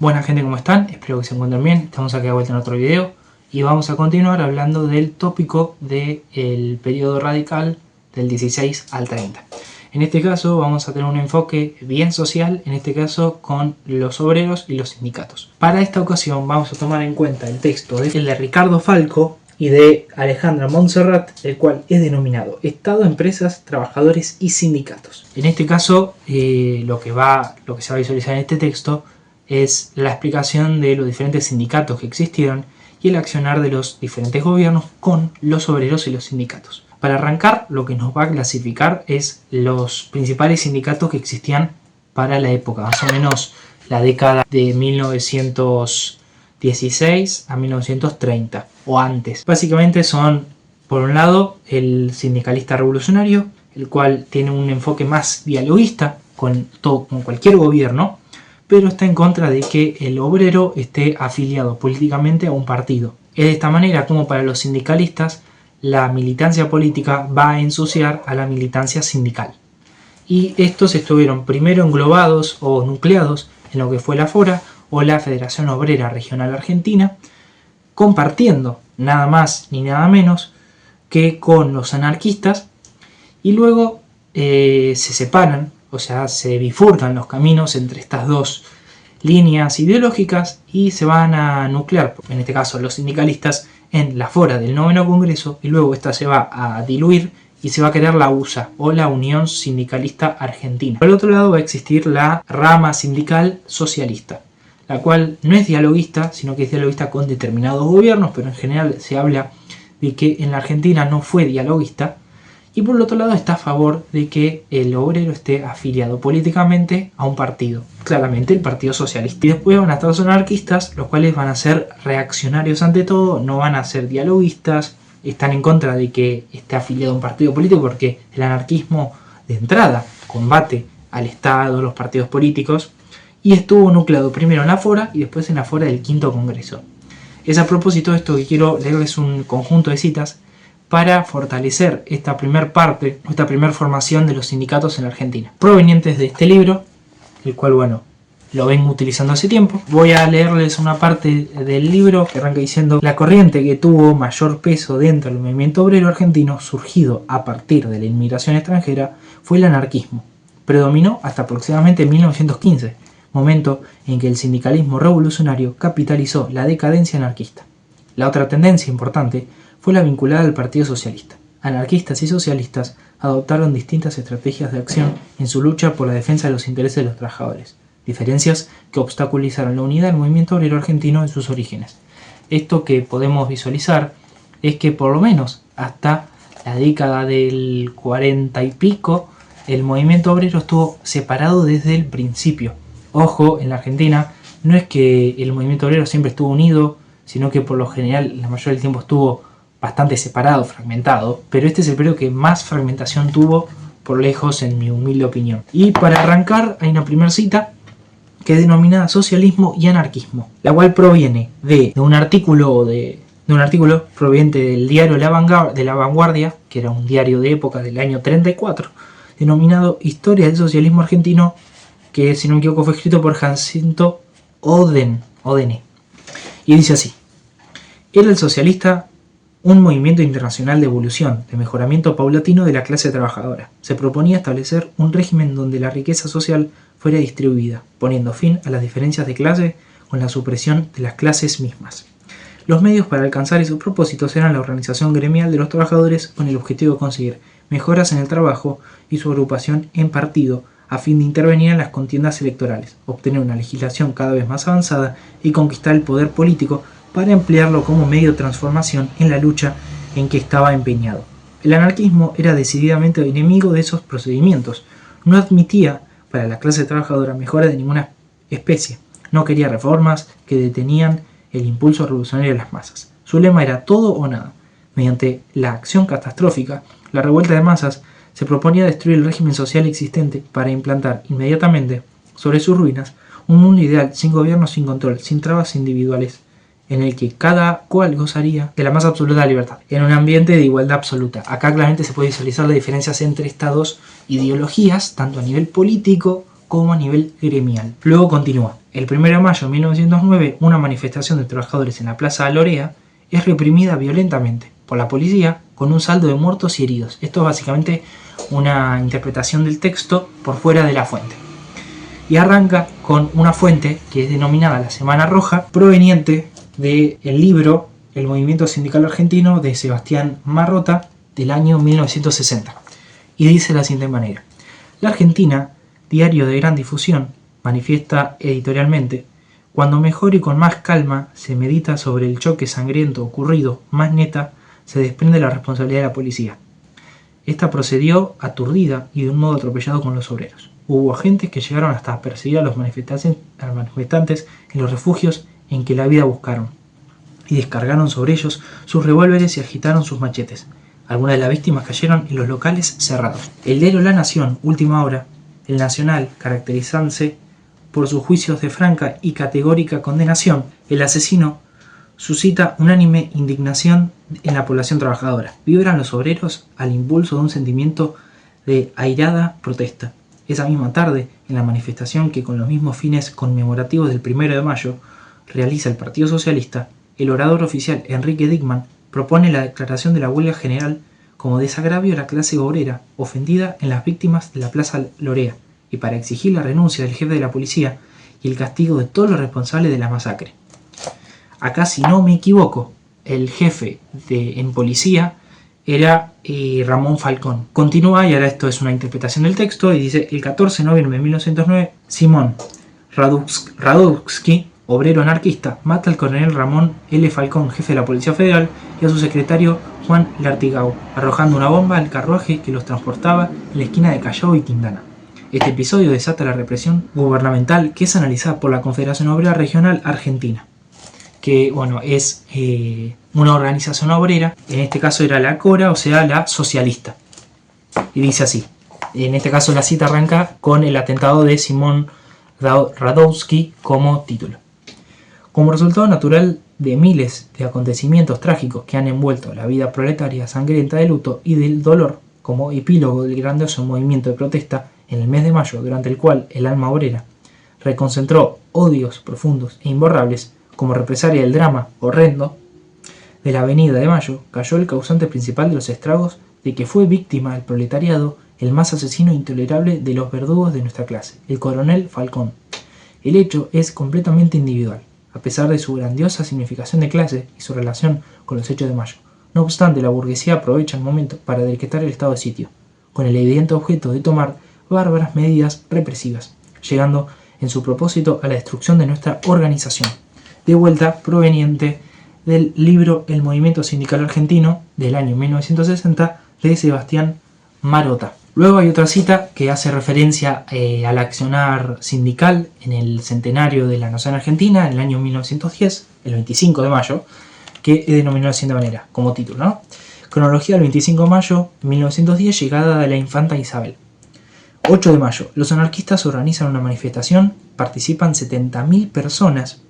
Buena gente, ¿cómo están? Espero que se encuentren bien. Estamos aquí de vuelta en otro video y vamos a continuar hablando del tópico del periodo radical del 16 al 30. En este caso vamos a tener un enfoque bien social, en este caso con los obreros y los sindicatos. Para esta ocasión vamos a tomar en cuenta el texto de Ricardo Falco y de Alejandra Montserrat, el cual es denominado Estado, Empresas, Trabajadores y Sindicatos. En este caso lo que se va a visualizar en este texto es la explicación de los diferentes sindicatos que existieron y el accionar de los diferentes gobiernos con los obreros y los sindicatos. Para arrancar, lo que nos va a clasificar es los principales sindicatos que existían para la época, más o menos la década de 1916 a 1930 o antes. Básicamente son, por un lado, el sindicalista revolucionario, el cual tiene un enfoque más dialoguista con cualquier gobierno, pero está en contra de que el obrero esté afiliado políticamente a un partido. Es de esta manera como para los sindicalistas la militancia política va a ensuciar a la militancia sindical. Y estos estuvieron primero englobados o nucleados en lo que fue la FORA o la Federación Obrera Regional Argentina, compartiendo nada más ni nada menos que con los anarquistas, y luego se separan, o sea, se bifurcan los caminos entre estas dos líneas ideológicas y se van a nuclear, en este caso los sindicalistas, en la FORA del 9º Congreso, y luego esta se va a diluir y se va a crear la USA o la Unión Sindicalista Argentina. Por el otro lado va a existir la rama sindical socialista, la cual no es dialoguista, sino que es dialoguista con determinados gobiernos, pero en general se habla de que en la Argentina no fue dialoguista. Y por el otro lado está a favor de que el obrero esté afiliado políticamente a un partido, claramente el Partido Socialista. Y después van a estar los anarquistas, los cuales van a ser reaccionarios ante todo, no van a ser dialoguistas, están en contra de que esté afiliado a un partido político porque el anarquismo de entrada combate al Estado, los partidos políticos, y estuvo nucleado primero en la FORA y después en la FORA del 5º Congreso. Es a propósito de esto que quiero leerles un conjunto de citas para fortalecer esta primera parte, esta primera formación de los sindicatos en la Argentina, provenientes de este libro, el cual, bueno, lo vengo utilizando hace tiempo. Voy a leerles una parte del libro que arranca diciendo: la corriente que tuvo mayor peso dentro del movimiento obrero argentino, surgido a partir de la inmigración extranjera, fue el anarquismo. Predominó hasta aproximadamente 1915, momento en que el sindicalismo revolucionario capitalizó la decadencia anarquista. La otra tendencia importante fue la vinculada al Partido Socialista. Anarquistas y socialistas adoptaron distintas estrategias de acción en su lucha por la defensa de los intereses de los trabajadores, diferencias que obstaculizaron la unidad del movimiento obrero argentino en sus orígenes. Esto que podemos visualizar es que por lo menos hasta la década del 40 y pico el movimiento obrero estuvo separado desde el principio. Ojo, en la Argentina no es que el movimiento obrero siempre estuvo unido, sino que por lo general la mayoría del tiempo estuvo bastante separado, fragmentado, pero este es el periodo que más fragmentación tuvo por lejos, en mi humilde opinión. Y para arrancar hay una primera cita que es denominada Socialismo y Anarquismo, la cual proviene de un artículo proveniente del diario de La Vanguardia, que era un diario de época del año 34, denominado Historia del Socialismo Argentino, que si no me equivoco fue escrito por Jacinto Odene. Y dice así: era el socialista un movimiento internacional de evolución, de mejoramiento paulatino de la clase trabajadora. Se proponía establecer un régimen donde la riqueza social fuera distribuida, poniendo fin a las diferencias de clase con la supresión de las clases mismas. Los medios para alcanzar esos propósitos eran la organización gremial de los trabajadores con el objetivo de conseguir mejoras en el trabajo y su agrupación en partido a fin de intervenir en las contiendas electorales, obtener una legislación cada vez más avanzada y conquistar el poder político para emplearlo como medio de transformación en la lucha en que estaba empeñado. El anarquismo era decididamente enemigo de esos procedimientos. No admitía para la clase trabajadora mejora de ninguna especie. No quería reformas que detenían el impulso revolucionario de las masas. Su lema era todo o nada. Mediante la acción catastrófica, la revuelta de masas se proponía destruir el régimen social existente para implantar inmediatamente sobre sus ruinas un mundo ideal, sin gobierno, sin control, sin trabas individuales, en el que cada cual gozaría de la más absoluta libertad, en un ambiente de igualdad absoluta. Acá claramente se puede visualizar las diferencias entre estas dos ideologías, tanto a nivel político como a nivel gremial. Luego continúa. El 1 de mayo de 1909, una manifestación de trabajadores en la Plaza Lorea es reprimida violentamente por la policía con un saldo de muertos y heridos. Esto es básicamente una interpretación del texto por fuera de la fuente. Y arranca con una fuente que es denominada La Semana Roja, proveniente del libro El Movimiento Sindical Argentino de Sebastián Marrota del año 1960. Y dice de la siguiente manera: La Argentina, diario de gran difusión, manifiesta editorialmente: cuando mejor y con más calma se medita sobre el choque sangriento ocurrido, más neta se desprende la responsabilidad de la policía. Esta procedió aturdida y de un modo atropellado con los obreros. Hubo agentes que llegaron hasta perseguir a los manifestantes en los refugios en que la vida buscaron, y descargaron sobre ellos sus revólveres y agitaron sus machetes. Algunas de las víctimas cayeron en los locales cerrados. El diario La Nación, Última Hora, El Nacional, caracterizándose por sus juicios de franca y categórica condenación, el asesino suscita unánime indignación en la población trabajadora. Vibran los obreros al impulso de un sentimiento de airada protesta. Esa misma tarde, en la manifestación que con los mismos fines conmemorativos del 1 de mayo realiza el Partido Socialista, el orador oficial Enrique Dickmann propone la declaración de la huelga general como desagravio a la clase obrera ofendida en las víctimas de la Plaza Lorea y para exigir la renuncia del jefe de la policía y el castigo de todos los responsables de la masacre. Acá, si no me equivoco, el jefe en policía era Ramón Falcón. Continúa, y ahora esto es una interpretación del texto, y dice: el 14 de noviembre de 1909, Simón Radowski, obrero anarquista, mata al coronel Ramón L. Falcón, jefe de la Policía Federal, y a su secretario Juan Lartigau, arrojando una bomba al carruaje que los transportaba en la esquina de Callao y Quintana. Este episodio desata la represión gubernamental que es analizada por la Confederación Obrera Regional Argentina, que bueno, es una organización obrera. En este caso era la CORA, o sea, la socialista. Y dice así. En este caso la cita arranca con el atentado de Simón Radowski como título. Como resultado natural de miles de acontecimientos trágicos que han envuelto la vida proletaria sangrienta del luto y del dolor, como epílogo del grandioso movimiento de protesta en el mes de mayo, durante el cual el alma obrera reconcentró odios profundos e imborrables, como represalia del drama horrendo de la Avenida de Mayo, cayó el causante principal de los estragos de que fue víctima el proletariado, el más asesino e intolerable de los verdugos de nuestra clase, el coronel Falcón. El hecho es completamente individual, a pesar de su grandiosa significación de clase y su relación con los hechos de Mayo. No obstante, la burguesía aprovecha el momento para decretar el estado de sitio, con el evidente objeto de tomar bárbaras medidas represivas, llegando en su propósito a la destrucción de nuestra organización. De vuelta proveniente del libro El Movimiento Sindical Argentino del año 1960 de Sebastián Marrota. Luego hay otra cita que hace referencia al accionar sindical en el centenario de la Nación Argentina en el año 1910, el 25 de mayo, que es denominado de la siguiente manera, como título, ¿no? Cronología del 25 de mayo de 1910, llegada de la infanta Isabel. 8 de mayo, los anarquistas organizan una manifestación, participan 70.000 personas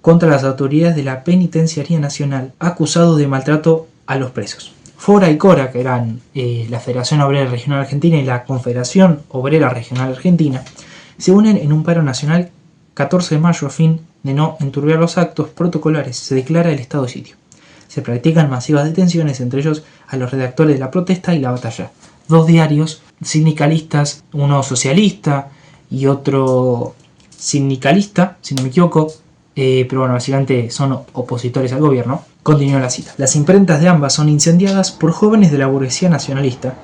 contra las autoridades de la Penitenciaría Nacional, acusados de maltrato a los presos. Fora y Cora, que eran la Federación Obrera Regional Argentina y la Confederación Obrera Regional Argentina, se unen en un paro nacional 14 de mayo a fin de no enturbiar los actos protocolares. Se declara el estado de sitio. Se practican masivas detenciones, entre ellos a los redactores de La Protesta y La Batalla, dos diarios sindicalistas, uno socialista y otro sindicalista, si no me equivoco, pero bueno, básicamente son opositores al gobierno. Continúa la cita. Las imprentas de ambas son incendiadas por jóvenes de la burguesía nacionalista,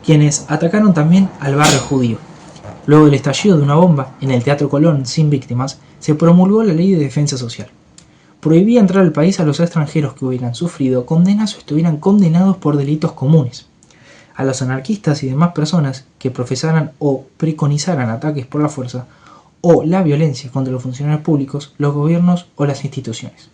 quienes atacaron también al barrio judío. Luego del estallido de una bomba en el Teatro Colón sin víctimas, se promulgó la Ley de Defensa Social. Prohibía entrar al país a los extranjeros que hubieran sufrido condenas o estuvieran condenados por delitos comunes. A los anarquistas y demás personas que profesaran o preconizaran ataques por la fuerza o la violencia contra los funcionarios públicos, los gobiernos o las instituciones.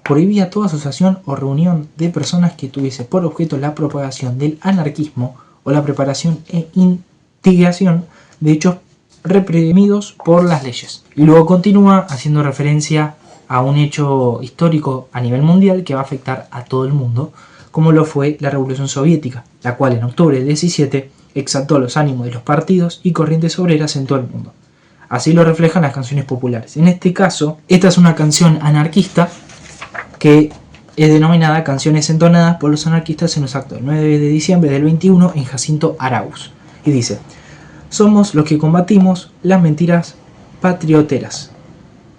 Prohibía toda asociación o reunión de personas que tuviese por objeto la propagación del anarquismo o la preparación e instigación de hechos reprimidos por las leyes. Y luego continúa haciendo referencia a un hecho histórico a nivel mundial que va a afectar a todo el mundo, como lo fue la Revolución Soviética, la cual en octubre del 17 exaltó los ánimos de los partidos y corrientes obreras en todo el mundo. Así lo reflejan las canciones populares. En este caso, esta es una canción anarquista que es denominada Canciones entonadas por los anarquistas en los actos del 9 de diciembre del 21 en Jacinto Arauz. Y dice: somos los que combatimos las mentiras patrioteras,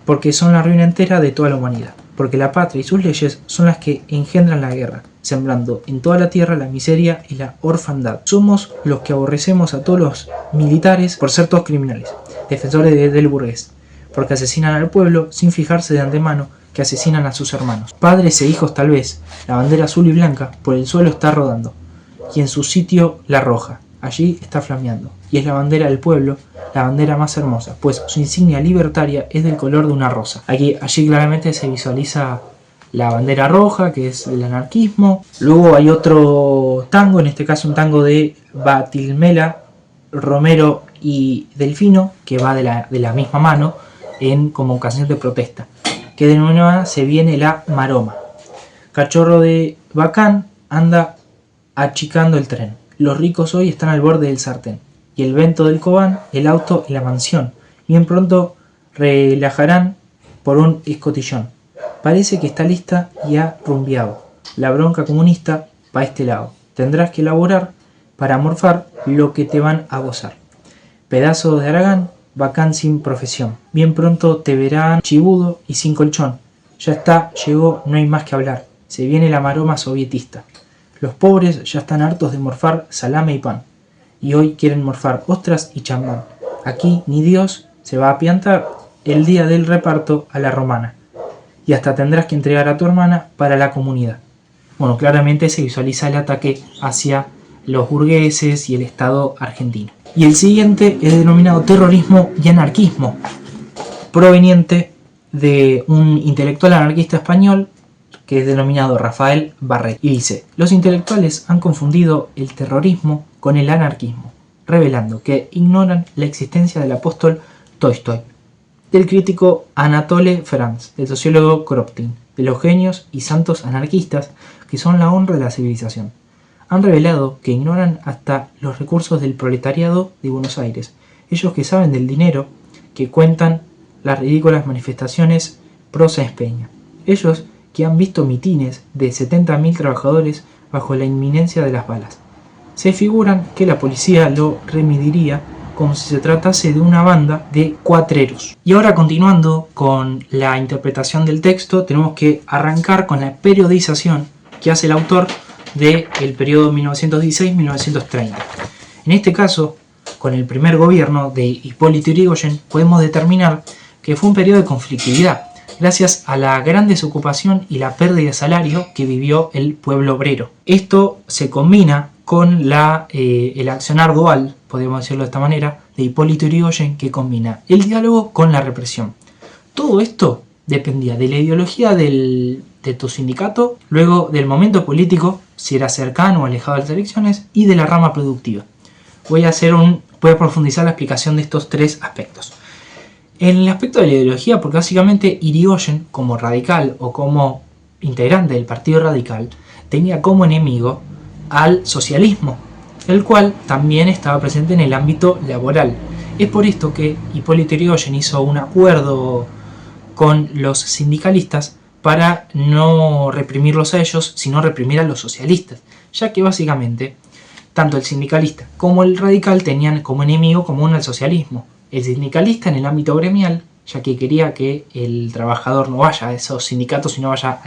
porque son la ruina entera de toda la humanidad, porque la patria y sus leyes son las que engendran la guerra, sembrando en toda la tierra la miseria y la orfandad. Somos los que aborrecemos a todos los militares por ser todos criminales, defensores del burgués, porque asesinan al pueblo sin fijarse de antemano que asesinan a sus hermanos. Padres e hijos tal vez, la bandera azul y blanca por el suelo está rodando, y en su sitio la roja, allí está flameando, y es la bandera del pueblo, la bandera más hermosa, pues su insignia libertaria es del color de una rosa. Allí claramente se visualiza la bandera roja, que es el anarquismo. Luego hay otro tango, en este caso un tango de Batilmela, Romero y Delfino, que va de la misma mano, como canción de protesta, que denomina Se viene la maroma. Cachorro de bacán anda achicando el tren. Los ricos hoy están al borde del sartén, y el vento del cobán, el auto y la mansión. Bien pronto relajarán por un escotillón. Parece que está lista y ha rumbeado la bronca comunista pa' este lado. Tendrás que elaborar para morfar lo que te van a gozar. Pedazo de Aragán, bacán sin profesión. Bien pronto te verán chibudo y sin colchón. Ya está, llegó, no hay más que hablar. Se viene la maroma sovietista. Los pobres ya están hartos de morfar salame y pan. Y hoy quieren morfar ostras y chambán. Aquí ni Dios se va a apiantar el día del reparto a la romana. Y hasta tendrás que entregar a tu hermana para la comunidad. Bueno, claramente se visualiza el ataque hacia los burgueses y el Estado argentino. Y el siguiente es denominado Terrorismo y Anarquismo, proveniente de un intelectual anarquista español que es denominado Rafael Barret. Y dice: los intelectuales han confundido el terrorismo con el anarquismo, revelando que ignoran la existencia del apóstol Tolstoy, del crítico Anatole France, del sociólogo Kropotkin, de los genios y santos anarquistas que son la honra de la civilización. Han revelado que ignoran hasta los recursos del proletariado de Buenos Aires, ellos que saben del dinero que cuentan las ridículas manifestaciones pro Sáenz Peña, ellos que han visto mitines de 70.000 trabajadores bajo la inminencia de las balas. Se figuran que la policía lo remediaría como si se tratase de una banda de cuatreros. Y ahora, continuando con la interpretación del texto, tenemos que arrancar con la periodización que hace el autor del periodo 1916-1930. En este caso, con el primer gobierno de Hipólito Yrigoyen, podemos determinar que fue un periodo de conflictividad, gracias a la gran desocupación y la pérdida de salario que vivió el pueblo obrero. Esto se combina con el accionar dual, podemos decirlo de esta manera, de Hipólito Yrigoyen, que combina el diálogo con la represión. Todo esto dependía de la ideología de tu sindicato, luego del momento político, si era cercano o alejado de las elecciones, y de la rama productiva. Voy a profundizar la explicación de estos tres aspectos. En el aspecto de la ideología, porque básicamente Yrigoyen, como radical o como integrante del Partido Radical, tenía como enemigo al socialismo, el cual también estaba presente en el ámbito laboral. Es por esto que Hipólito Yrigoyen hizo un acuerdo con los sindicalistas para no reprimirlos a ellos, sino reprimir a los socialistas, ya que básicamente tanto el sindicalista como el radical tenían como enemigo común al socialismo. El sindicalista en el ámbito gremial, ya que quería que el trabajador no vaya a esos sindicatos, sino vaya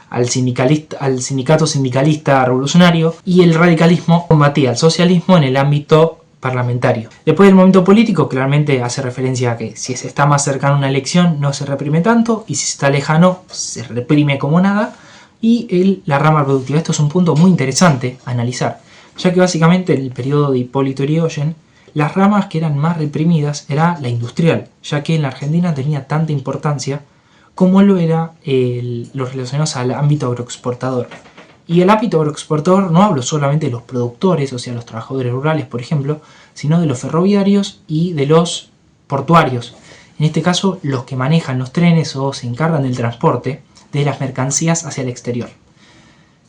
al sindicato sindicalista revolucionario, y el radicalismo combatía al socialismo en el ámbito parlamentario. Después del momento político, claramente hace referencia a que si se está más cercano a una elección no se reprime tanto, y si se está lejano se reprime como nada. Y la rama productiva, esto es un punto muy interesante a analizar, ya que básicamente en el periodo de Hipólito Yrigoyen, las ramas que eran más reprimidas era la industrial, ya que en la Argentina tenía tanta importancia como lo era los relacionados al ámbito agroexportador. Y el ámbito agroexportador no hablo solamente de los productores, o sea, los trabajadores rurales, por ejemplo, sino de los ferroviarios y de los portuarios. En este caso, los que manejan los trenes o se encargan del transporte de las mercancías hacia el exterior.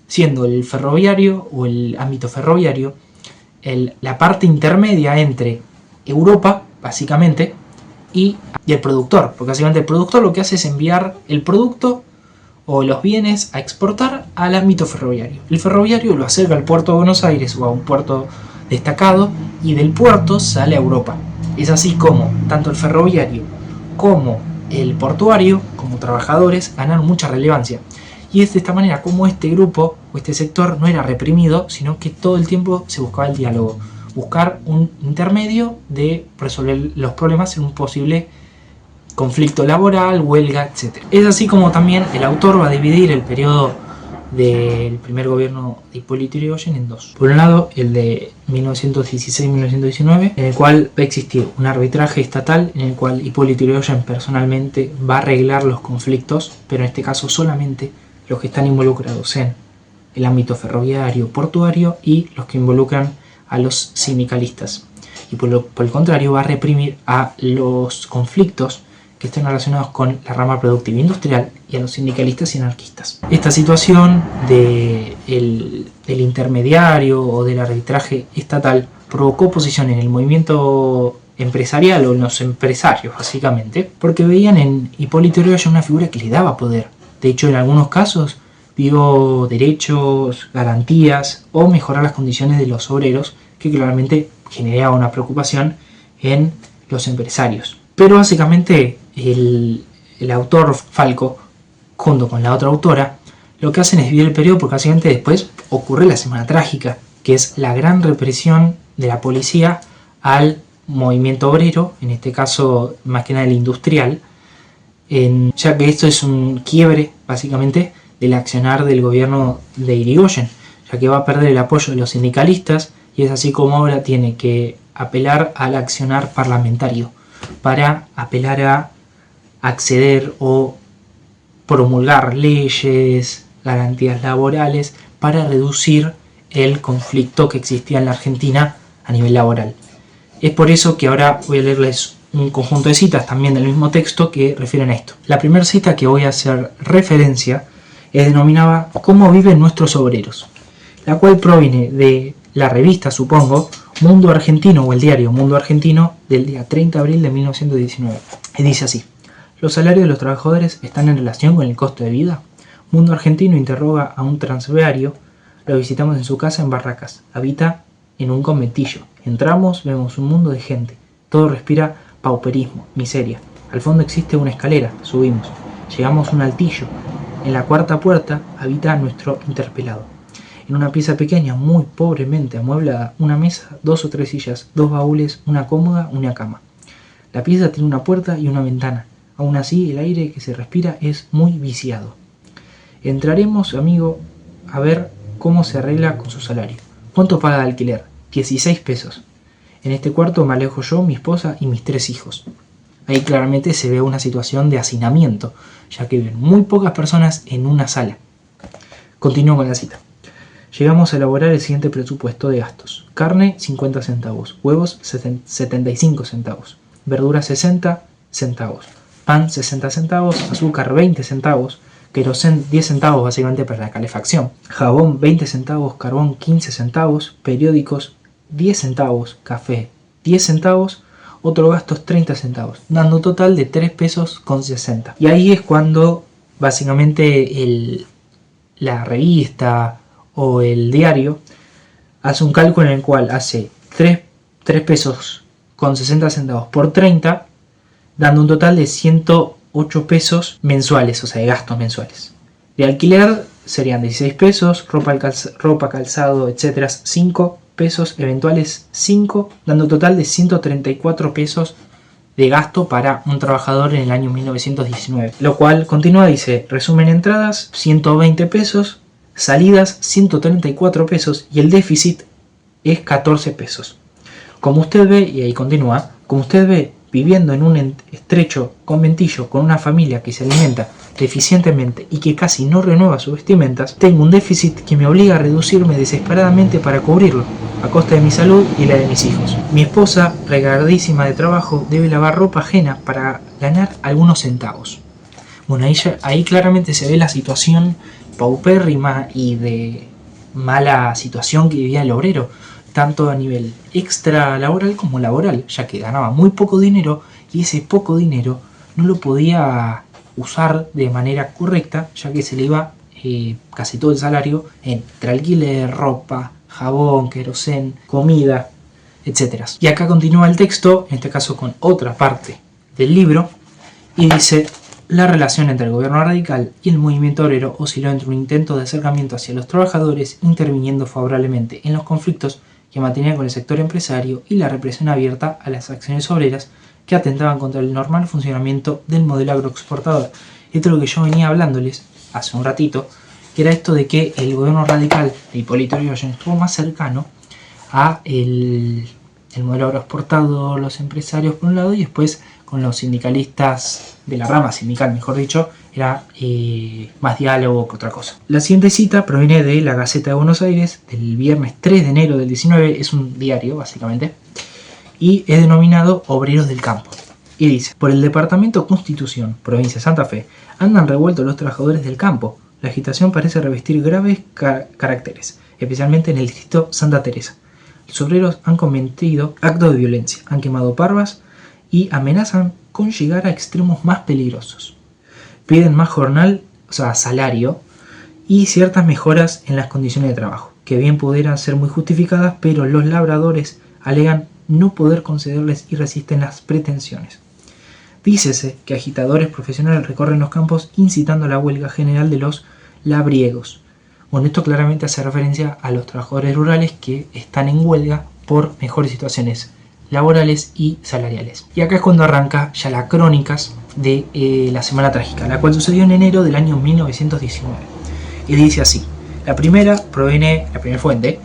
Siendo el ferroviario o el ámbito ferroviario la parte intermedia entre Europa, básicamente, y el productor. Porque básicamente el productor lo que hace es enviar el producto o los bienes a exportar al ámbito ferroviario. El ferroviario lo acerca al puerto de Buenos Aires o a un puerto destacado y del puerto sale a Europa. Es así como tanto el ferroviario como el portuario, como trabajadores, ganaron mucha relevancia. Y es de esta manera como este grupo o este sector no era reprimido, sino que todo el tiempo se buscaba el diálogo. Buscar un intermedio de resolver los problemas en un posible conflicto laboral, huelga, etc. Es así como también el autor va a dividir el periodo del primer gobierno de Hipólito Yrigoyen en dos. Por un lado, el de 1916-1919, en el cual va a existir un arbitraje estatal en el cual Hipólito Yrigoyen personalmente va a arreglar los conflictos, pero en este caso solamente los que están involucrados en el ámbito ferroviario, portuario y los que involucran a los sindicalistas. Y por el contrario va a reprimir a los conflictos que estén relacionados con la rama productiva industrial y a los sindicalistas y anarquistas. Esta situación del intermediario o del arbitraje estatal provocó oposición en el movimiento empresarial o en los empresarios básicamente, porque veían en Hipólito Yrigoyen una figura que le daba poder. De hecho, en algunos casos vio derechos, garantías o mejorar las condiciones de los obreros, que claramente generaba una preocupación en los empresarios. Pero básicamente el autor Falco, junto con la otra autora, lo que hacen es vivir el periodo porque básicamente después ocurre la Semana Trágica, que es la gran represión de la policía al movimiento obrero, en este caso más que nada el industrial, ya que esto es un quiebre básicamente del accionar del gobierno de Yrigoyen, ya que va a perder el apoyo de los sindicalistas y es así como ahora tiene que apelar al accionar parlamentario para apelar a acceder o promulgar leyes, garantías laborales para reducir el conflicto que existía en la Argentina a nivel laboral. Es por eso que ahora voy a leerles un conjunto de citas también del mismo texto que refieren a esto. La primera cita que voy a hacer referencia es denominada ¿Cómo viven nuestros obreros?, la cual proviene de la revista, supongo, Mundo Argentino o el diario Mundo Argentino del día 30 de abril de 1919. Y dice así: ¿los salarios de los trabajadores están en relación con el costo de vida? Mundo Argentino interroga a un tranviario. Lo visitamos en su casa en Barracas. Habita en un conventillo. Entramos, vemos un mundo de gente. Todo respira pauperismo, miseria. Al fondo existe una escalera. Subimos. Llegamos a un altillo. En la cuarta puerta habita nuestro interpelado. En una pieza pequeña, muy pobremente amueblada, una mesa, 2 o 3 sillas, 2 baúles, una cómoda, una cama. La pieza tiene una puerta y una ventana. Aún así, el aire que se respira es muy viciado. Entraremos, amigo, a ver cómo se arregla con su salario. ¿Cuánto paga de alquiler? 16 pesos. En este cuarto me alejo yo, mi esposa y mis 3 hijos. Ahí claramente se ve una situación de hacinamiento, ya que viven muy pocas personas en una sala. Continúo con la cita. Llegamos a elaborar el siguiente presupuesto de gastos. Carne, 50 centavos. Huevos, 75 centavos. Verduras, 60 centavos. Pan, 60 centavos. Azúcar, 20 centavos. Querosén, 10 centavos básicamente para la calefacción. Jabón, 20 centavos. Carbón, 15 centavos. Periódicos, 10 centavos. Café, 10 centavos. Otros gastos, 30 centavos. Dando un total de 3 pesos con 60. Y ahí es cuando básicamente la revista o el diario hace un cálculo en el cual hace 3 pesos con 60 centavos por 30, dando un total de 108 pesos mensuales, o sea, de gastos mensuales. De alquiler serían 16 pesos, ropa, calzado, etc. 5 pesos, eventuales 5, dando un total de 134 pesos de gasto para un trabajador en el año 1919. Lo cual continúa, dice, resumen: entradas 120 pesos, salidas 134 pesos y el déficit es 14 pesos. Como usted ve, y ahí continúa, como usted ve, viviendo en un estrecho conventillo con una familia que se alimenta deficientemente y que casi no renueva sus vestimentas, tengo un déficit que me obliga a reducirme desesperadamente para cubrirlo, a costa de mi salud y la de mis hijos. Mi esposa, regaladísima de trabajo, debe lavar ropa ajena para ganar algunos centavos. Bueno, ahí claramente se ve la situación paupérrima y de mala situación que vivía el obrero, tanto a nivel extra laboral como laboral, ya que ganaba muy poco dinero y ese poco dinero no lo podía usar de manera correcta, ya que se le iba casi todo el salario entre alquiler, ropa, jabón, querosén, comida, etc. Y acá continúa el texto, en este caso con otra parte del libro, y dice: la relación entre el gobierno radical y el movimiento obrero osciló entre un intento de acercamiento hacia los trabajadores, interviniendo favorablemente en los conflictos que mantenían con el sector empresario, y la represión abierta a las acciones obreras que atentaban contra el normal funcionamiento del modelo agroexportador. Esto es lo que yo venía hablándoles hace un ratito, que era esto de que el gobierno radical de Hipólito Yrigoyen estuvo más cercano a el modelo agroexportador, los empresarios por un lado, y después con los sindicalistas de la rama sindical, mejor dicho, era más diálogo que otra cosa. La siguiente cita proviene de la Gaceta de Buenos Aires del viernes 3 de enero del 19, es un diario básicamente, y es denominado Obreros del Campo. Y dice: por el departamento Constitución, provincia de Santa Fe, andan revueltos los trabajadores del campo. La agitación parece revestir graves caracteres, especialmente en el distrito Santa Teresa. Los obreros han cometido actos de violencia, han quemado parvas y amenazan con llegar a extremos más peligrosos. Piden más jornal, o sea, salario, y ciertas mejoras en las condiciones de trabajo, que bien pudieran ser muy justificadas, pero los labradores alegan no poder concederles y resisten las pretensiones. Dícese que agitadores profesionales recorren los campos incitando a la huelga general de los labriegos. Bueno, esto claramente hace referencia a los trabajadores rurales que están en huelga por mejores situaciones laborales y salariales. Y acá es cuando arranca ya las crónicas de la Semana Trágica, la cual sucedió en enero del año 1919. Y dice así: la primera fuente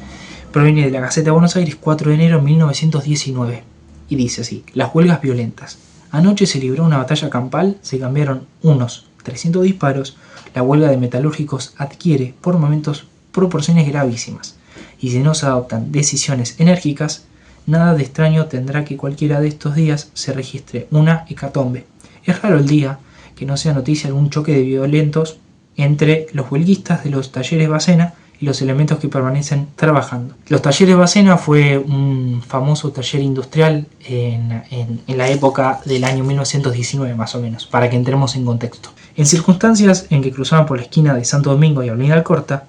proviene de la Gaceta de Buenos Aires, 4 de enero de 1919. Y dice así: las huelgas violentas. Anoche se libró una batalla campal, se cambiaron unos 300 disparos, la huelga de metalúrgicos adquiere por momentos proporciones gravísimas, y si no se adoptan decisiones enérgicas, nada de extraño tendrá que cualquiera de estos días se registre una hecatombe. Es raro el día que no sea noticia algún choque de violentos entre los huelguistas de los talleres Bacena y los elementos que permanecen trabajando. Los talleres Bacena fue un famoso taller industrial en la época del año 1919 más o menos, para que entremos en contexto. En circunstancias en que cruzaban por la esquina de Santo Domingo y Avenida Alcorta,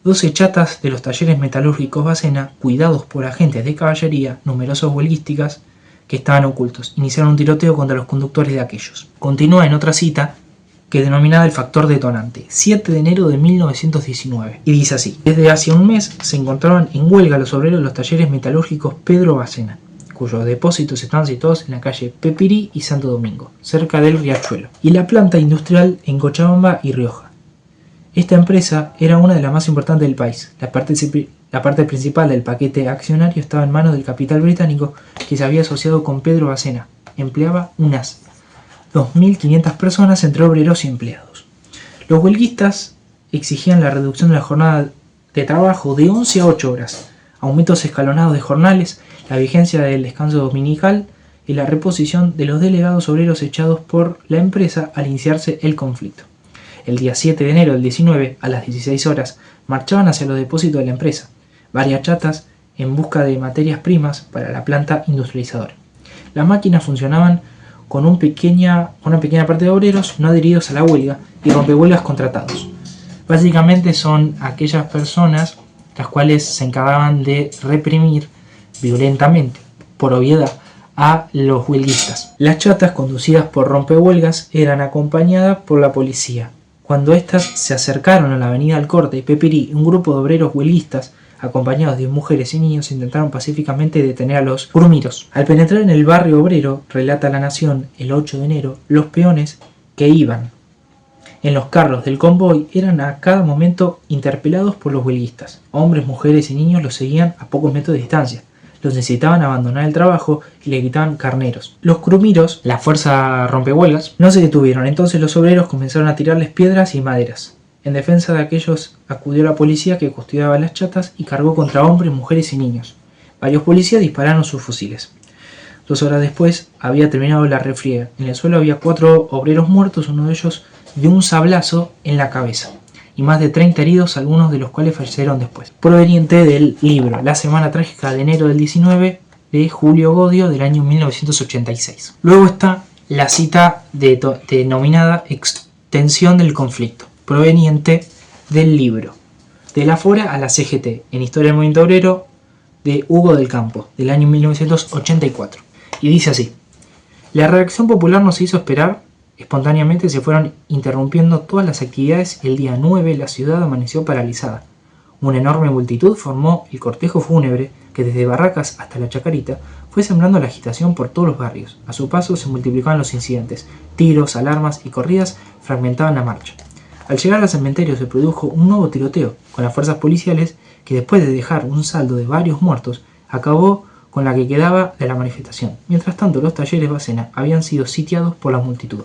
12 chatas de los talleres metalúrgicos Bacena, cuidados por agentes de caballería, numerosos huelguísticas que estaban ocultos, iniciaron un tiroteo contra los conductores de aquellos. Continúa en otra cita, que es denominada el factor detonante, 7 de enero de 1919, y dice así: desde hace un mes se encontraban en huelga los obreros de los talleres metalúrgicos Pedro Bacena, cuyos depósitos están situados en la calle Pepirí y Santo Domingo, cerca del Riachuelo, y la planta industrial en Cochabamba y Rioja. Esta empresa era una de las más importantes del país. La parte principal del paquete accionario estaba en manos del capital británico, que se había asociado con Pedro Bacena. Empleaba unas 2.500 personas entre obreros y empleados. Los huelguistas exigían la reducción de la jornada de trabajo de 11 a 8 horas, aumentos escalonados de jornales, la vigencia del descanso dominical y la reposición de los delegados obreros echados por la empresa al iniciarse el conflicto. El día 7 de enero del 19, a las 16 horas, marchaban hacia los depósitos de la empresa, varias chatas en busca de materias primas para la planta industrializadora. Las máquinas funcionaban con una pequeña parte de obreros no adheridos a la huelga y rompehuelgas contratados. Básicamente son aquellas personas las cuales se encargaban de reprimir violentamente, por obviedad, a los huelguistas. Las chatas conducidas por rompehuelgas eran acompañadas por la policía. Cuando éstas se acercaron a la avenida Alcorta y Pepirí, un grupo de obreros huelguistas acompañados de mujeres y niños, intentaron pacíficamente detener a los grumiros. Al penetrar en el barrio obrero, relata La Nación el 8 de enero, los peones que iban en los carros del convoy eran a cada momento interpelados por los huelguistas. Hombres, mujeres y niños los seguían a pocos metros de distancia. Los necesitaban abandonar el trabajo y le gritaban carneros. Los grumiros, la fuerza rompehuelgas, no se detuvieron. Entonces los obreros comenzaron a tirarles piedras y maderas. En defensa de aquellos acudió la policía que custodiaba las chatas y cargó contra hombres, mujeres y niños. Varios policías dispararon sus fusiles. 2 horas después había terminado la refriega. En el suelo había 4 obreros muertos, uno de ellos de un sablazo en la cabeza. y más de 30 heridos, algunos de los cuales fallecieron después. Proveniente del libro La Semana Trágica de enero del 19 de Julio Godio del año 1986. Luego está la cita denominada Extensión del conflicto, proveniente del libro De la Fora a la CGT, en Historia del Movimiento Obrero, de Hugo del Campo, del año 1984. Y dice así: la reacción popular no se hizo esperar. Espontáneamente se fueron interrumpiendo todas las actividades y el día 9 la ciudad amaneció paralizada. Una enorme multitud formó el cortejo fúnebre que desde Barracas hasta la Chacarita fue sembrando la agitación por todos los barrios. A su paso se multiplicaban los incidentes, tiros, alarmas y corridas fragmentaban la marcha. Al llegar al cementerio se produjo un nuevo tiroteo con las fuerzas policiales que, después de dejar un saldo de varios muertos, acabó con la que quedaba de la manifestación. Mientras tanto, los talleres Bacena habían sido sitiados por la multitud.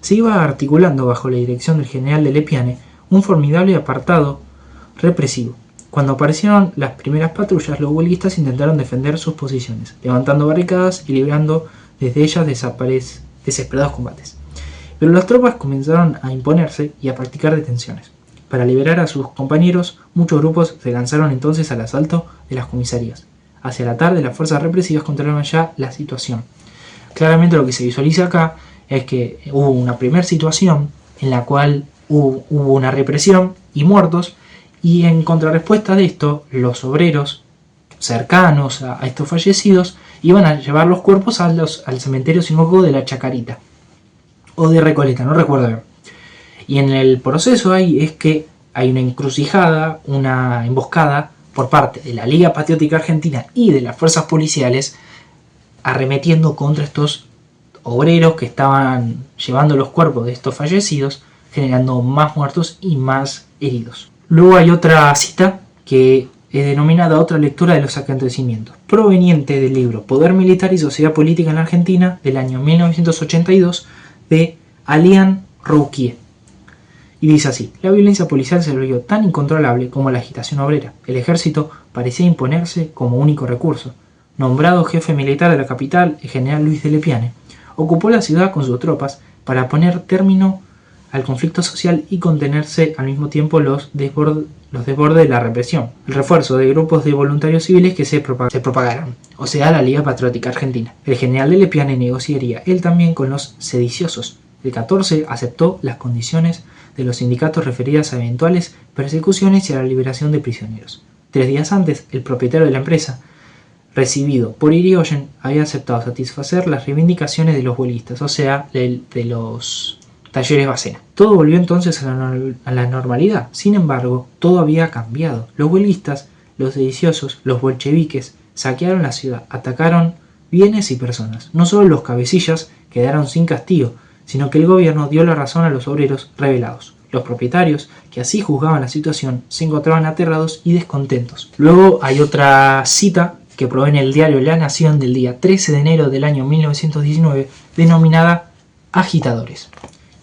Se iba articulando bajo la dirección del general de Lepiane un formidable apartado represivo. Cuando aparecieron las primeras patrullas, los huelguistas intentaron defender sus posiciones, levantando barricadas y librando desde ellas desesperados combates. Pero las tropas comenzaron a imponerse y a practicar detenciones. Para liberar a sus compañeros, muchos grupos se lanzaron entonces al asalto de las comisarías. Hacia la tarde, las fuerzas represivas controlaban ya la situación. Claramente lo que se visualiza acá es que hubo una primera situación en la cual hubo una represión y muertos, y en contrarrespuesta de esto, los obreros cercanos a estos fallecidos iban a llevar los cuerpos al cementerio sinoco de la Chacarita o de Recoleta, no recuerdo bien. Y en el proceso es que hay una encrucijada, una emboscada por parte de la Liga Patriótica Argentina y de las fuerzas policiales, arremetiendo contra estos obreros que estaban llevando los cuerpos de estos fallecidos, generando más muertos y más heridos. Luego hay otra cita que es denominada Otra lectura de los acontecimientos, proveniente del libro Poder Militar y Sociedad Política en la Argentina del año 1982 de Alain Rouquier. Y dice así: la violencia policial se volvió tan incontrolable como la agitación obrera. El ejército parecía imponerse como único recurso. Nombrado jefe militar de la capital, el general Luis de Lepiane ocupó la ciudad con sus tropas para poner término al conflicto social y contenerse al mismo tiempo los desbordes de la represión. El refuerzo de grupos de voluntarios civiles que se propagaron, o sea, la Liga Patriótica Argentina. El general de Lepiane negociaría él también con los sediciosos. El 14 aceptó las condiciones de los sindicatos referidas a eventuales persecuciones y a la liberación de prisioneros. 3 días antes, el propietario de la empresa, recibido por Irigoyen, había aceptado satisfacer las reivindicaciones de los huelguistas, o sea, de los talleres Bacena. Todo volvió entonces a la normalidad. Sin embargo, todo había cambiado. Los huelguistas, los sediciosos, los bolcheviques saquearon la ciudad, atacaron bienes y personas. No solo los cabecillas quedaron sin castigo, sino que el gobierno dio la razón a los obreros rebelados. Los propietarios, que así juzgaban la situación, se encontraban aterrados y descontentos. Luego hay otra cita que proviene del diario La Nación del día 13 de enero del año 1919, denominada Agitadores.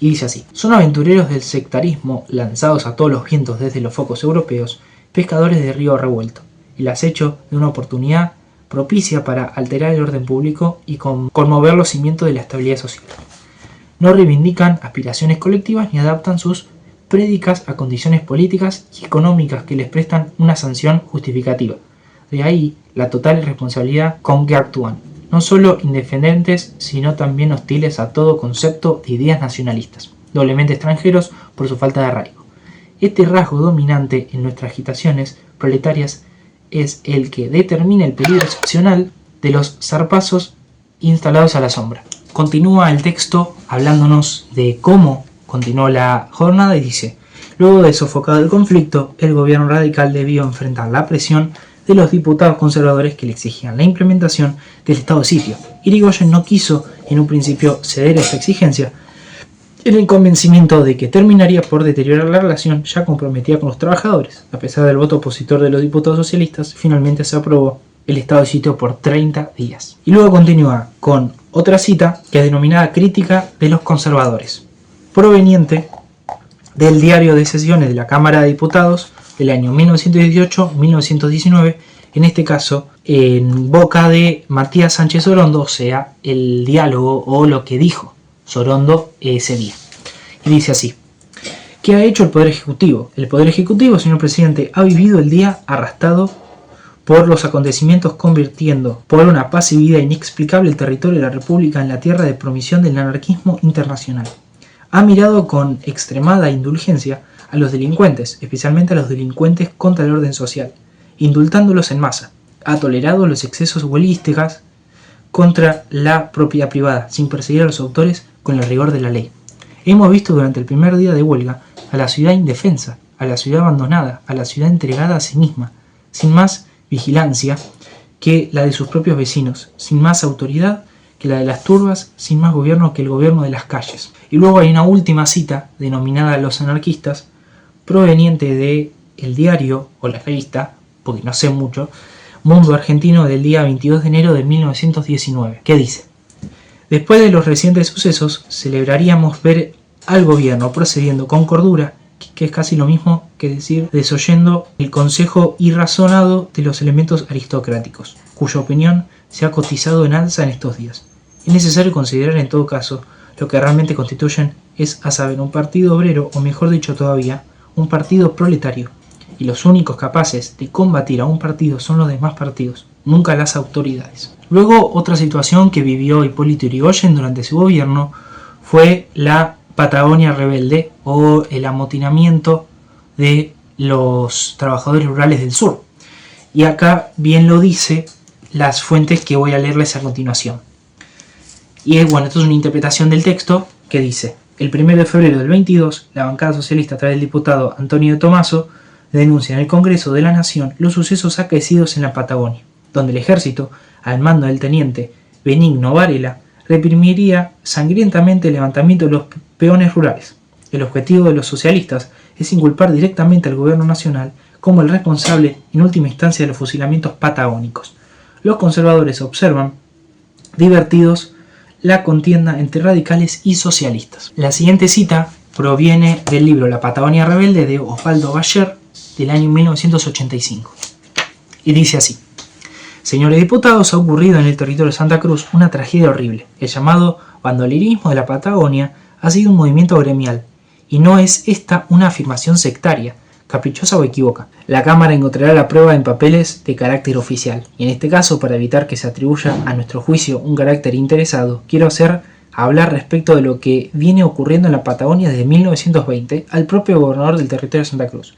Y dice así: son aventureros del sectarismo lanzados a todos los vientos desde los focos europeos, pescadores de río revuelto, el acecho de una oportunidad propicia para alterar el orden público y conmover los cimientos de la estabilidad social. No reivindican aspiraciones colectivas ni adaptan sus prédicas a condiciones políticas y económicas que les prestan una sanción justificativa. De ahí la total irresponsabilidad con que actúan, no solo indefendentes, sino también hostiles a todo concepto de ideas nacionalistas, doblemente extranjeros por su falta de arraigo. Este rasgo dominante en nuestras agitaciones proletarias es el que determina el peligro excepcional de los zarpazos instalados a la sombra. Continúa el texto hablándonos de cómo continuó la jornada y dice: luego de sofocado el conflicto, el gobierno radical debió enfrentar la presión de los diputados conservadores que le exigían la implementación del estado de sitio. Irigoyen no quiso en un principio ceder a esta exigencia, en el convencimiento de que terminaría por deteriorar la relación ya comprometida con los trabajadores. A pesar del voto opositor de los diputados socialistas, finalmente se aprobó el estado de sitio por 30 días. Y luego continúa con otra cita que es denominada Crítica de los conservadores, proveniente del diario de sesiones de la Cámara de Diputados del año 1918-1919, en este caso en boca de Matías Sánchez Sorondo, o sea, el diálogo o lo que dijo Sorondo ese día. Y dice así: ¿Qué ha hecho el Poder Ejecutivo? El Poder Ejecutivo, señor presidente, ha vivido el día arrastrado por los acontecimientos, convirtiendo por una pasividad inexplicable el territorio de la República en la tierra de promisión del anarquismo internacional. Ha mirado con extremada indulgencia a los delincuentes, especialmente a los delincuentes contra el orden social, indultándolos en masa. Ha tolerado los excesos huelguísticos contra la propiedad privada, sin perseguir a los autores con el rigor de la ley. Hemos visto durante el primer día de huelga a la ciudad indefensa, a la ciudad abandonada, a la ciudad entregada a sí misma, sin más vigilancia que la de sus propios vecinos, sin más autoridad que la de las turbas, sin más gobierno que el gobierno de las calles. Y luego hay una última cita, denominada Los Anarquistas, proveniente de el diario o la revista, porque no sé mucho, Mundo Argentino del día 22 de enero de 1919, que dice: después de los recientes sucesos, celebraríamos ver al gobierno procediendo con cordura, que es casi lo mismo que decir desoyendo el consejo irrazonado de los elementos aristocráticos, cuya opinión se ha cotizado en alza en estos días. Es necesario considerar en todo caso lo que realmente constituyen es, a saber, un partido obrero, o mejor dicho todavía, un partido proletario, y los únicos capaces de combatir a un partido son los demás partidos, nunca las autoridades. Luego, otra situación que vivió Hipólito Yrigoyen durante su gobierno fue la Patagonia rebelde o el amotinamiento de los trabajadores rurales del sur. Y acá bien lo dice las fuentes que voy a leerles a continuación. Y es bueno, esto es una interpretación del texto que dice: el 1 de febrero del 22, la bancada socialista a través del diputado Antonio Tomaso denuncia en el Congreso de la Nación los sucesos acaecidos en la Patagonia, donde el ejército, al mando del teniente Benigno Varela, reprimiría sangrientamente el levantamiento de los peones rurales. El objetivo de los socialistas es inculpar directamente al gobierno nacional como el responsable en última instancia de los fusilamientos patagónicos. Los conservadores observan, divertidos, la contienda entre radicales y socialistas. La siguiente cita proviene del libro La Patagonia Rebelde de Osvaldo Bayer del año 1985 y dice así: señores diputados, ha ocurrido en el territorio de Santa Cruz una tragedia horrible. El llamado bandolerismo de la Patagonia ha sido un movimiento gremial, y no es esta una afirmación sectaria, caprichosa o equívoca. La Cámara encontrará la prueba en papeles de carácter oficial, y en este caso, para evitar que se atribuya a nuestro juicio un carácter interesado, quiero hablar respecto de lo que viene ocurriendo en la Patagonia desde 1920 al propio gobernador del territorio de Santa Cruz,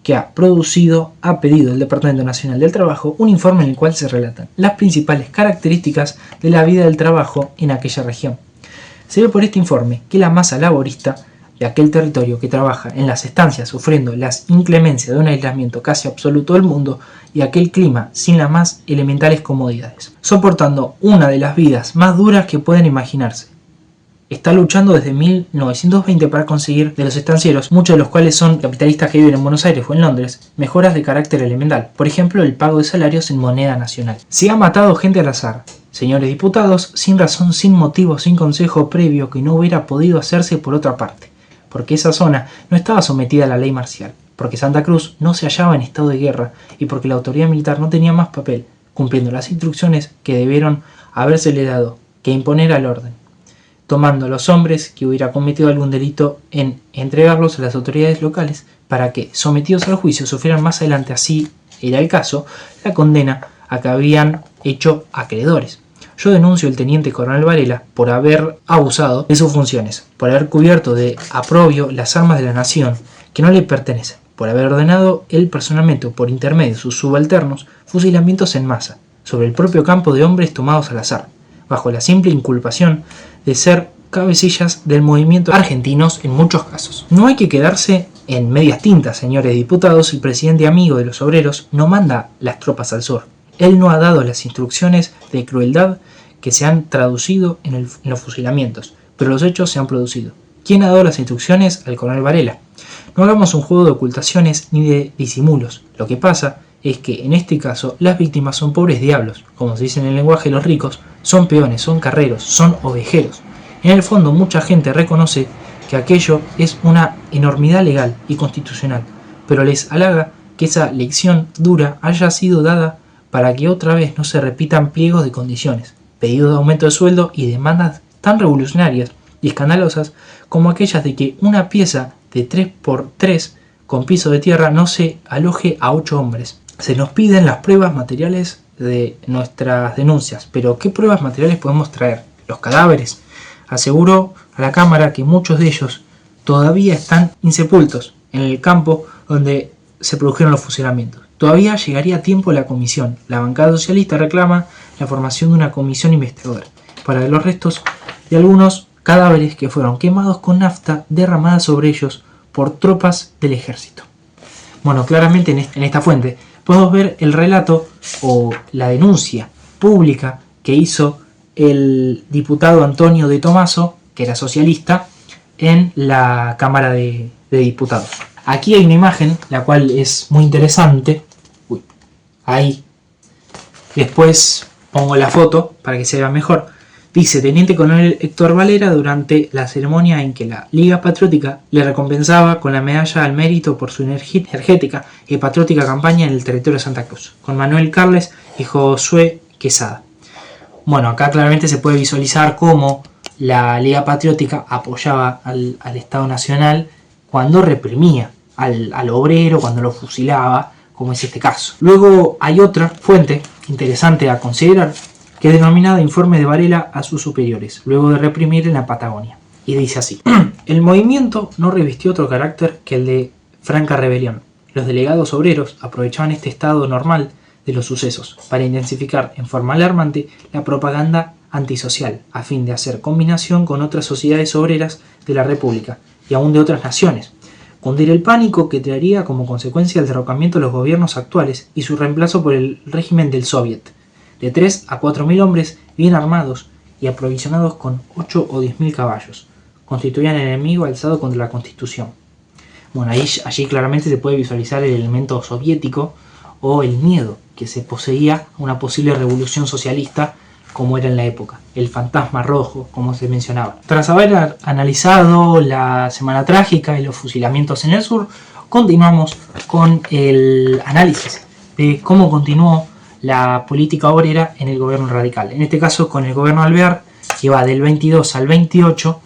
que ha pedido el Departamento Nacional del Trabajo un informe en el cual se relatan las principales características de la vida del trabajo en aquella región. Se ve por este informe que la masa laborista de aquel territorio que trabaja en las estancias sufriendo las inclemencias de un aislamiento casi absoluto del mundo y aquel clima sin las más elementales comodidades, soportando una de las vidas más duras que pueden imaginarse. Está luchando desde 1920 para conseguir de los estancieros, muchos de los cuales son capitalistas que viven en Buenos Aires o en Londres, mejoras de carácter elemental, por ejemplo el pago de salarios en moneda nacional. Se ha matado gente al azar, señores diputados, sin razón, sin motivo, sin consejo previo que no hubiera podido hacerse por otra parte, porque esa zona no estaba sometida a la ley marcial, porque Santa Cruz no se hallaba en estado de guerra y porque la autoridad militar no tenía más papel, cumpliendo las instrucciones que debieron habérsele dado, que imponer al orden, tomando a los hombres que hubiera cometido algún delito en entregarlos a las autoridades locales para que, sometidos al juicio, sufrieran más adelante, así era el caso, la condena a que habían hecho acreedores. Yo denuncio al teniente coronel Varela por haber abusado de sus funciones, por haber cubierto de aprobio las armas de la nación que no le pertenecen, por haber ordenado él personalmente o por intermedio de sus subalternos fusilamientos en masa sobre el propio campo de hombres tomados al azar, bajo la simple inculpación de ser cabecillas del movimiento argentinos en muchos casos. No hay que quedarse en medias tintas, señores diputados. El presidente amigo de los obreros no manda las tropas al sur. Él no ha dado las instrucciones de crueldad que se han traducido en los fusilamientos, pero los hechos se han producido. ¿Quién ha dado las instrucciones? Al coronel Varela. No hagamos un juego de ocultaciones ni de disimulos. Lo que pasa es que en este caso las víctimas son pobres diablos, como se dice en el lenguaje de los ricos, son peones, son carreros, son ovejeros. En el fondo mucha gente reconoce que aquello es una enormidad legal y constitucional, pero les halaga que esa lección dura haya sido dada para que otra vez no se repitan pliegos de condiciones, pedidos de aumento de sueldo y demandas tan revolucionarias y escandalosas como aquellas de que una pieza de 3×3 con piso de tierra no se aloje a 8 hombres. Se nos piden las pruebas materiales de nuestras denuncias, pero ¿qué pruebas materiales podemos traer? Los cadáveres. Aseguro a la cámara que muchos de ellos todavía están insepultos en el campo donde se produjeron los fusilamientos. Todavía llegaría a tiempo la comisión. La bancada socialista reclama la formación de una comisión investigadora para ver los restos de algunos cadáveres que fueron quemados con nafta derramada sobre ellos por tropas del ejército. Bueno, claramente en esta fuente podemos ver el relato o la denuncia pública que hizo el diputado Antonio de Tomaso, que era socialista, en la Cámara de Diputados. Aquí hay una imagen, la cual es muy interesante. Ahí. Después pongo la foto para que se vea mejor. Dice: Teniente Coronel Héctor Valera, durante la ceremonia en que la Liga Patriótica le recompensaba con la medalla al mérito por su energética y patriótica campaña en el territorio de Santa Cruz, con Manuel Carles y Josué Quesada. Bueno, acá claramente se puede visualizar cómo la Liga Patriótica apoyaba al Estado Nacional cuando reprimía al obrero, cuando lo fusilaba, como es este caso. Luego hay otra fuente interesante a considerar, que es denominada Informe de Varela a sus superiores, luego de reprimir en la Patagonia. Y dice así: el movimiento no revistió otro carácter que el de franca rebelión. Los delegados obreros aprovechaban este estado normal de los sucesos para intensificar en forma alarmante la propaganda antisocial, a fin de hacer combinación con otras sociedades obreras de la República y aún de otras naciones, cundir el pánico que traería como consecuencia el derrocamiento de los gobiernos actuales y su reemplazo por el régimen del Soviet, de 3 a 4.000 hombres bien armados y aprovisionados con 8 o 10.000 caballos, constituían el enemigo alzado contra la Constitución. Bueno, allí claramente se puede visualizar el elemento soviético o el miedo que se poseía a una posible revolución socialista como era en la época, el fantasma rojo, como se mencionaba. Tras haber analizado la Semana Trágica y los fusilamientos en el sur, continuamos con el análisis de cómo continuó la política obrera en el gobierno radical. En este caso, con el gobierno Alvear, que va del 22 al 28,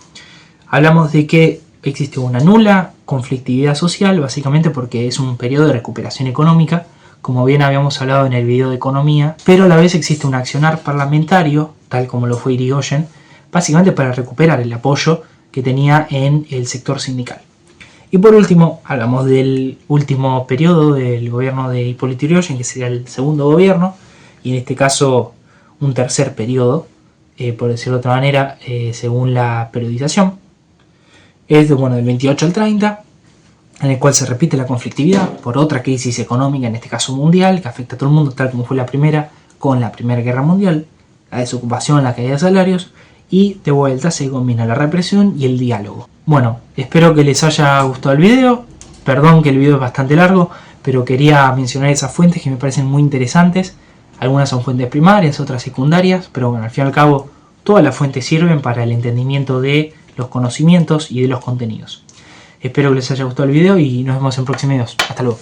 hablamos de que existe una nula conflictividad social, básicamente porque es un periodo de recuperación económica, como bien habíamos hablado en el video de economía, pero a la vez existe un accionar parlamentario, tal como lo fue Irigoyen, básicamente para recuperar el apoyo que tenía en el sector sindical. Y por último, hablamos del último periodo del gobierno de Hipólito Yrigoyen, que sería el segundo gobierno, y en este caso un tercer periodo, por decirlo de otra manera, según la periodización. Es del 28 al 30, en el cual se repite la conflictividad por otra crisis económica, en este caso mundial, que afecta a todo el mundo, tal como fue la primera con la Primera Guerra Mundial, la desocupación, la caída de salarios, y de vuelta se combina la represión y el diálogo. Bueno, espero que les haya gustado el video. Perdón que el video es bastante largo, pero quería mencionar esas fuentes que me parecen muy interesantes. Algunas son fuentes primarias, otras secundarias, pero bueno, al fin y al cabo todas las fuentes sirven para el entendimiento de los conocimientos y de los contenidos. Espero que les haya gustado el video y nos vemos en próximos videos. Hasta luego.